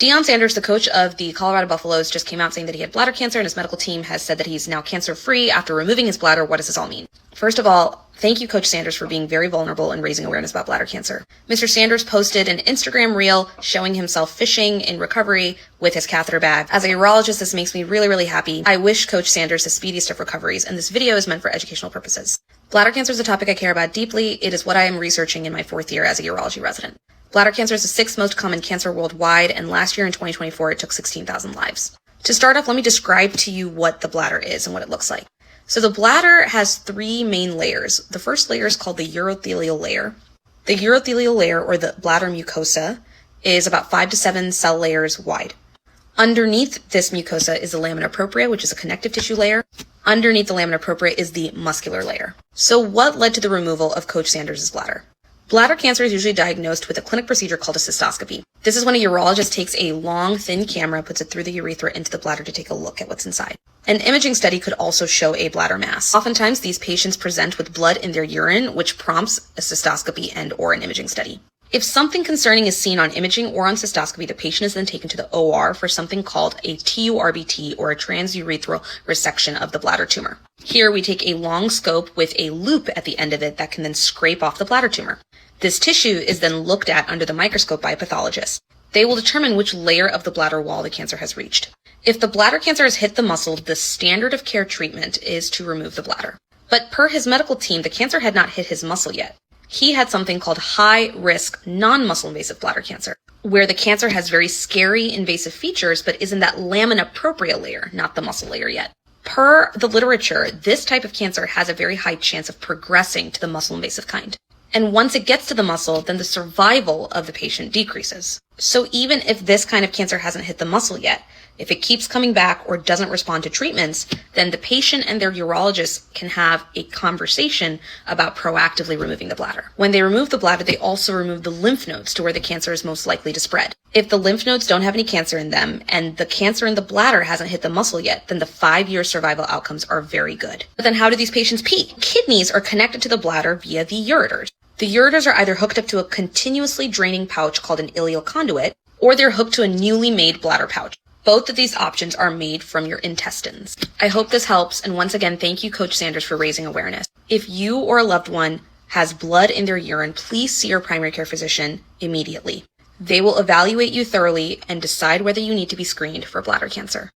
Deion Sanders, the coach of the Colorado Buffaloes, just came out saying that he had bladder cancer, and his medical team has said that he's now cancer-free after removing his bladder. What does this all mean? First of all, thank you, Coach Sanders, for being very vulnerable and raising awareness about bladder cancer. Mr. Sanders posted an Instagram reel showing himself fishing in recovery with his catheter bag. As a urologist, this makes me really, really happy. I wish Coach Sanders the speediest of recoveries, and this video is meant for educational purposes. Bladder cancer is a topic I care about deeply. It is what I am researching in my 4th year as a urology resident. Bladder cancer is the 6th most common cancer worldwide, and last year in 2024, it took 16,000 lives. To start off, let me describe to you what the bladder is and what it looks like. So the bladder has 3 main layers. The first layer is called the urothelial layer. The urothelial layer, or the bladder mucosa, is about 5 to 7 cell layers wide. Underneath this mucosa is the lamina propria, which is a connective tissue layer. Underneath the lamina propria is the muscular layer. So what led to the removal of Coach Sanders' bladder? Bladder cancer is usually diagnosed with a clinic procedure called a cystoscopy. This is when a urologist takes a long, thin camera, puts it through the urethra into the bladder to take a look at what's inside. An imaging study could also show a bladder mass. Oftentimes, these patients present with blood in their urine, which prompts a cystoscopy and/or an imaging study. If something concerning is seen on imaging or on cystoscopy, the patient is then taken to the OR for something called a TURBT, or a transurethral resection of the bladder tumor. Here, we take a long scope with a loop at the end of it that can then scrape off the bladder tumor. This tissue is then looked at under the microscope by a pathologist. They will determine which layer of the bladder wall the cancer has reached. If the bladder cancer has hit the muscle, the standard of care treatment is to remove the bladder. But per his medical team, the cancer had not hit his muscle yet. He had something called high-risk non-muscle invasive bladder cancer, where the cancer has very scary invasive features, but is in that lamina propria layer, not the muscle layer yet. Per the literature, this type of cancer has a very high chance of progressing to the muscle invasive kind. And once it gets to the muscle, then the survival of the patient decreases. So even if this kind of cancer hasn't hit the muscle yet, if it keeps coming back or doesn't respond to treatments, then the patient and their urologist can have a conversation about proactively removing the bladder. When they remove the bladder, they also remove the lymph nodes to where the cancer is most likely to spread. If the lymph nodes don't have any cancer in them and the cancer in the bladder hasn't hit the muscle yet, then the 5-year survival outcomes are very good. But then how do these patients pee? Kidneys are connected to the bladder via the ureters. The ureters are either hooked up to a continuously draining pouch called an ileal conduit, or they're hooked to a newly made bladder pouch. Both of these options are made from your intestines. I hope this helps, and once again, thank you, Coach Sanders, for raising awareness. If you or a loved one has blood in their urine, please see your primary care physician immediately. They will evaluate you thoroughly and decide whether you need to be screened for bladder cancer.